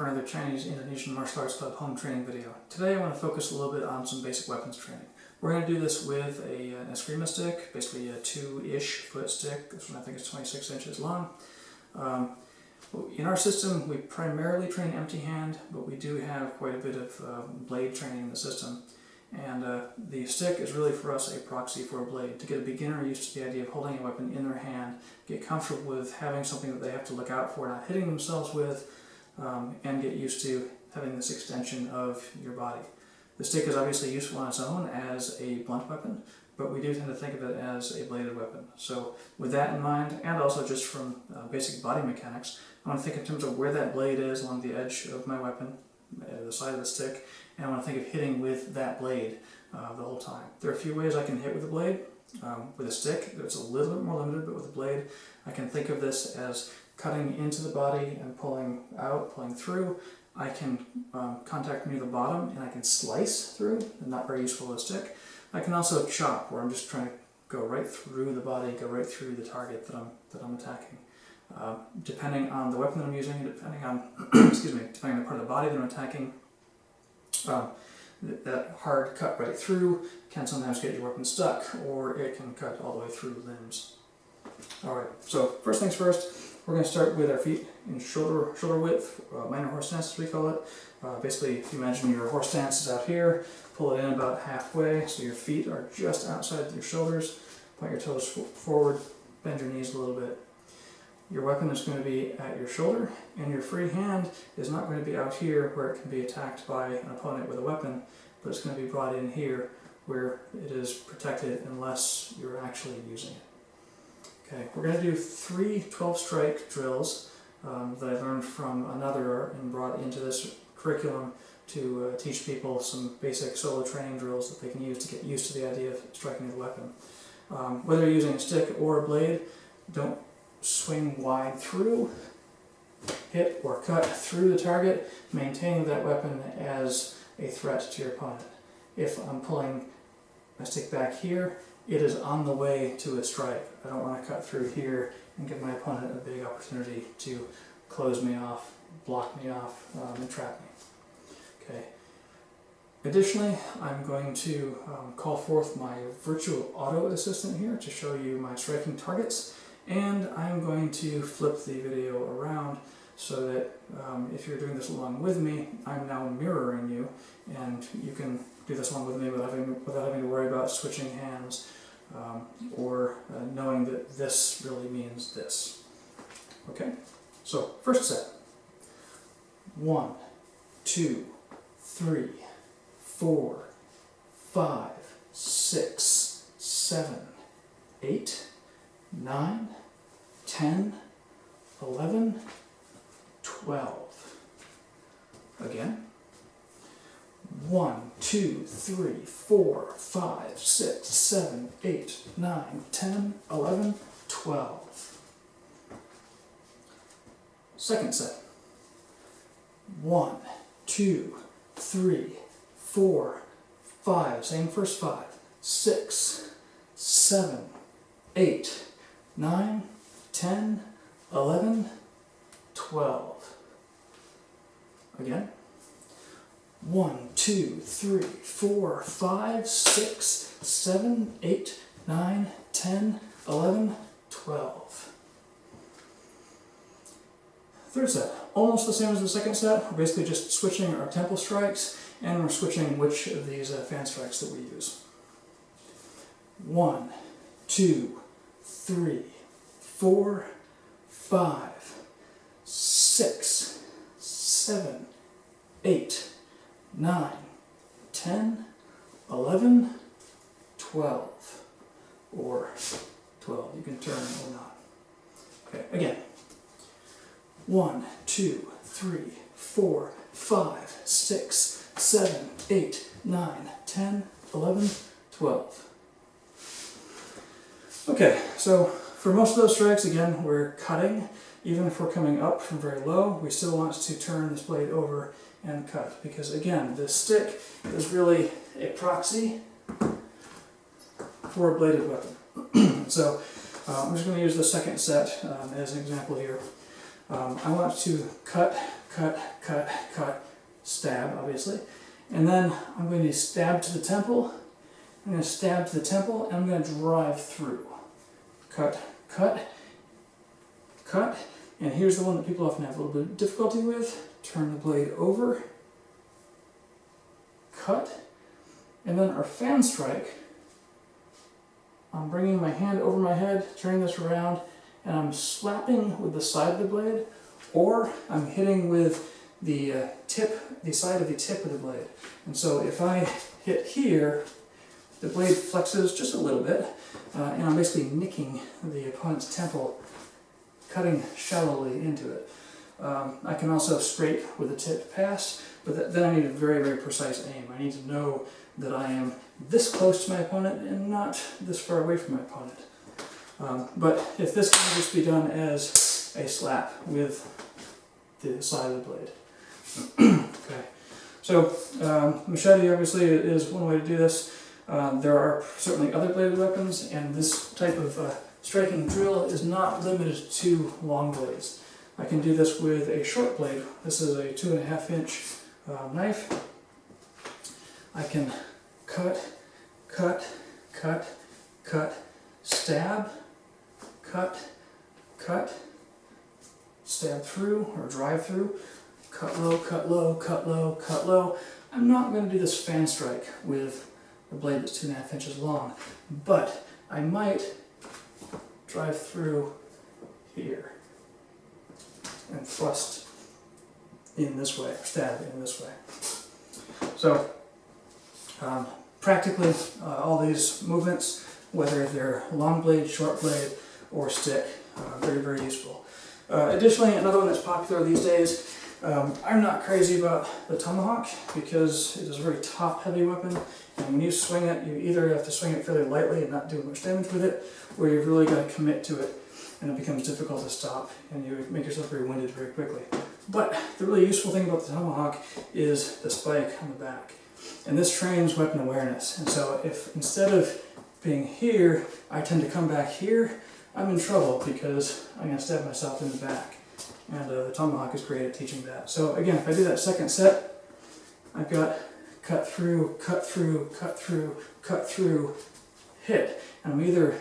for another Chinese-Indonesian Martial Arts Club home training video. Today I want to focus a little bit on some basic weapons training. We're going to do this with an eskrima stick, basically a 2-ish foot stick. This one I think is 26 inches long. In our system we primarily train empty hand, but we do have quite a bit of blade training in the system. And the stick is really for us a proxy for a blade, to get a beginner used to the idea of holding a weapon in their hand, get comfortable with having something that they have to look out for, not hitting themselves with, and get used to having this extension of your body. The stick is obviously useful on its own as a blunt weapon, but we do tend to think of it as a bladed weapon. So with that in mind, and also just from basic body mechanics, I want to think in terms of where that blade is along the edge of my weapon, the side of the stick, and I want to think of hitting with that blade the whole time. There are a few ways I can hit with a blade. With a stick, it's a little bit more limited, but with a blade, I can think of this as cutting into the body and pulling out, pulling through. I can contact near the bottom and I can slice through, not very useful with a stick. I can also chop, where I'm just trying to go right through the body, go right through the target that I'm attacking. Depending on the weapon that I'm using, depending on depending on the part of the body that I'm attacking, that hard cut right through can sometimes get your weapon stuck, or it can cut all the way through limbs. Alright, so first things first, we're going to start with our feet in shoulder width, minor horse stance as we call it. Basically, if you imagine your horse stance is out here, pull it in about halfway so your feet are just outside your shoulders, point your toes forward, bend your knees a little bit. Your weapon is going to be at your shoulder, and your free hand is not going to be out here where it can be attacked by an opponent with a weapon, but it's going to be brought in here where it is protected unless you're actually using it. Okay, we're going to do 3 12-strike drills that I learned from another and brought into this curriculum to teach people some basic solo training drills that they can use to get used to the idea of striking with a weapon. Whether you're using a stick or a blade, don't swing wide through, hit or cut through the target, maintaining that weapon as a threat to your opponent. If I'm pulling my stick back here, it is on the way to a strike. I don't want to cut through here and give my opponent a big opportunity to close me off, block me off, and trap me. Okay. Additionally, I'm going to call forth my virtual auto assistant here to show you my striking targets. And I'm going to flip the video around so that if you're doing this along with me, I'm now mirroring you, and you can do this along with me without having to worry about switching hands or knowing that this really means this. Okay, so first set. 1, 2, 3, 4, 5, 6, 7, 8, 9, 10, 11, 12. Again. 1, 2, 3, 4, 5, 6, 7, 8, 9, 10, 11, 12. Second set. 1, 2, 3, 4, 5, same first 5, 6, 7, 8, 9, 10, 11, 12. Again. 1, 2, 3, 4, 5, 6, 7, 8, 9, 10, 11, 12. Third set. Almost the same as the second set. We're basically just switching our tempo strikes, and we're switching which of these fan strikes that we use. 1, 2, 3, 4, 5, 6, 7, 8, 9, 10, 11, 12, or 12. You can turn or not. Okay, again. 1, 2, 3, 4, 5, 6, 7, 8, 9, 10, 11, 12. Okay, so for most of those strikes, again, we're cutting. Even if we're coming up from very low, we still want to turn this blade over and cut, because again, the stick is really a proxy for a bladed weapon. So I'm just going to use the second set as an example here. I want to cut, stab, obviously, and then I'm going to stab to the temple. I'm going to stab to the temple, and I'm going to drive through. Cut, and here's the one that people often have a little bit of difficulty with. Turn the blade over, cut, and then our fan strike. I'm bringing my hand over my head, turning this around, and I'm slapping with the side of the blade, or I'm hitting with the side of the tip of the blade. And so if I hit here, the blade flexes just a little bit, and I'm basically nicking the opponent's temple, cutting shallowly into it. I can also scrape with the tip pass, but then I need a very, very precise aim. I need to know that I am this close to my opponent and not this far away from my opponent. But if this can just be done as a slap with the side of the blade. Okay, so machete obviously is one way to do this. There are certainly other bladed weapons, and this type of striking drill is not limited to long blades. I can do this with a short blade. This is a 2.5 inch knife. I can cut, stab, cut, stab through or drive through, cut low. I'm not going to do this fan strike with a blade that's 2.5 inches long, but I might drive through here and thrust in this way, stab in this way. So practically all these movements, whether they're long blade, short blade, or stick, very, very useful. Additionally, another one that's popular these days, I'm not crazy about the tomahawk because it is a very top-heavy weapon, and when you swing it, you either have to swing it fairly lightly and not do much damage with it, or you've really got to commit to it, and it becomes difficult to stop, and you make yourself very winded very quickly. But the really useful thing about the tomahawk is the spike on the back, and this trains weapon awareness. And so if instead of being here, I tend to come back here, I'm in trouble because I'm going to stab myself in the back. And the tomahawk is great at teaching that. So again, if I do that second set, I've got cut through, hit. And I'm either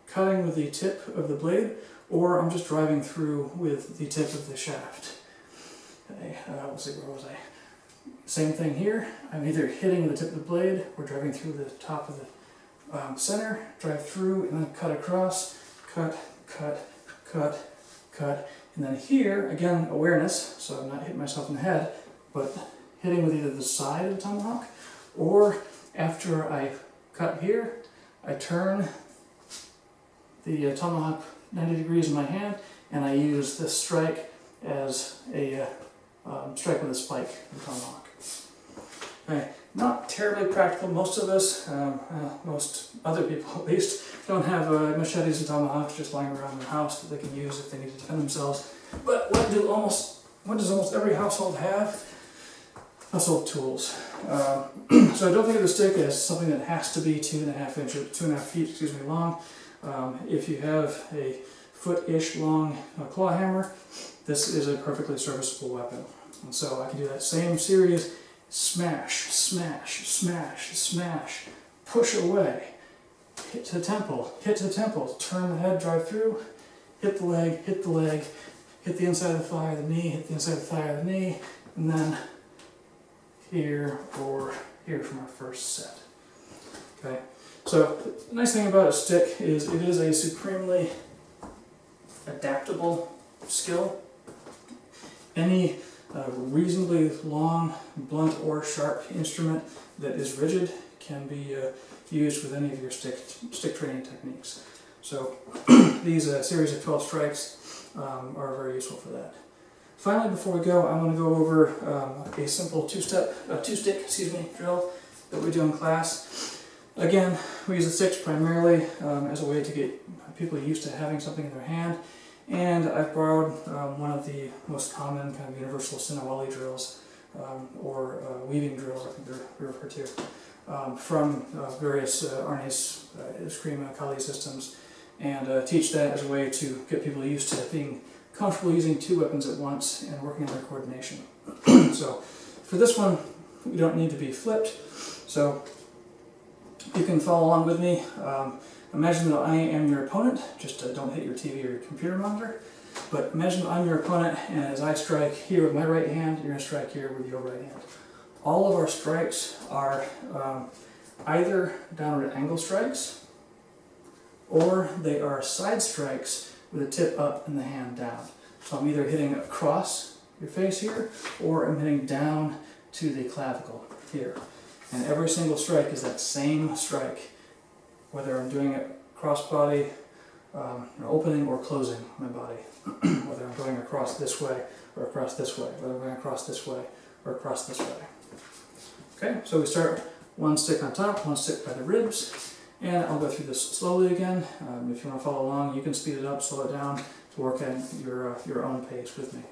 cutting with the tip of the blade, or I'm just driving through with the tip of the shaft. Okay, let's see, where was I? Same thing here. I'm either hitting with the tip of the blade, or driving through the top of the center, drive through, and then cut across, cut. And then here, again, awareness, so I'm not hitting myself in the head, but hitting with either the side of the tomahawk, or after I cut here, I turn the tomahawk 90 degrees in my hand, and I use this strike as a strike with a spike in the tomahawk. Okay. Not terribly practical. Most of us, most other people at least, don't have machetes and tomahawks just lying around their house that they can use if they need to defend themselves. But what does almost every household have? Household tools. So don't think of the stick as something that has to be 2.5 feet long. If you have a foot-ish long claw hammer, this is a perfectly serviceable weapon. And so I can do that same series. Smash, push away, hit to the temple, turn the head, drive through, hit the leg, hit the inside of the thigh of the knee, hit the inside of the thigh of the knee, and then here or here from our first set. Okay, so the nice thing about a stick is it is a supremely adaptable skill. Any reasonably long, blunt or sharp instrument that is rigid can be used with any of your stick training techniques. So these series of 12 strikes are very useful for that. Finally, before we go, I want to go over a simple two-stick drill that we do in class. Again, we use the sticks primarily as a way to get people used to having something in their hand. And I've borrowed one of the most common kind of universal sinawali drills, or weaving drills, I think they're referred to, from various Arne's Eskrima Kali systems, and teach that as a way to get people used to being comfortable using two weapons at once and working on their coordination. So for this one, you don't need to be flipped, so you can follow along with me. Imagine that I am your opponent, just don't hit your TV or your computer monitor, but imagine that I'm your opponent, and as I strike here with my right hand, you're going to strike here with your right hand. All of our strikes are either downward angle strikes, or they are side strikes with the tip up and the hand down. So I'm either hitting across your face here, or I'm hitting down to the clavicle here. And every single strike is that same strike, whether I'm doing it cross body, opening or closing my body, whether I'm going across this way or across this way, whether I'm going across this way or across this way. Okay, so we start one stick on top, one stick by the ribs, and I'll go through this slowly again. If you want to follow along, you can speed it up, slow it down to work at your own pace with me.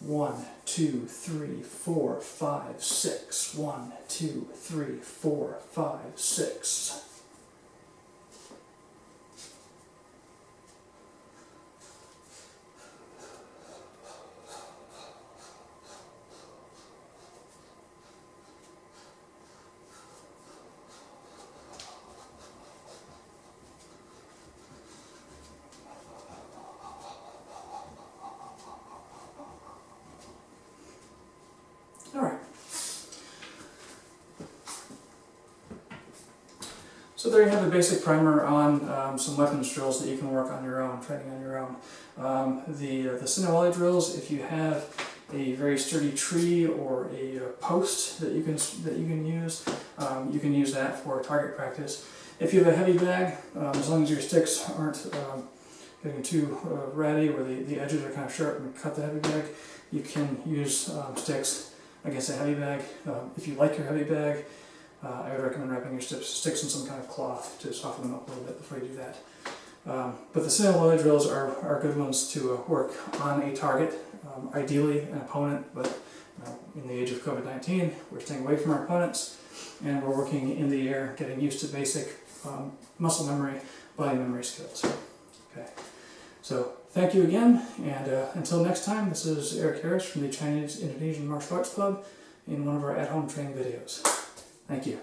1, 2, 3, 4, 5, 6. 1, 2, 3, 4, 5, 6. Alright, so there you have the basic primer on some weapons drills that you can work on your own, training on your own. The sinawali drills, if you have a very sturdy tree or a post that you can use that for target practice. If you have a heavy bag, as long as your sticks aren't getting too ratty or the edges are kind of sharp and cut the heavy bag, you can use sticks against a heavy bag. If you like your heavy bag, I would recommend wrapping your sticks in some kind of cloth to soften them up a little bit before you do that. But the sinawali drills are good ones to work on a target, ideally an opponent, but in the age of COVID-19, we're staying away from our opponents, and we're working in the air, getting used to basic muscle memory, body memory skills. Okay, so thank you again, and until next time, this is Erik Harris from the Chinese-Indonesian Martial Arts Club in one of our at-home training videos. Thank you.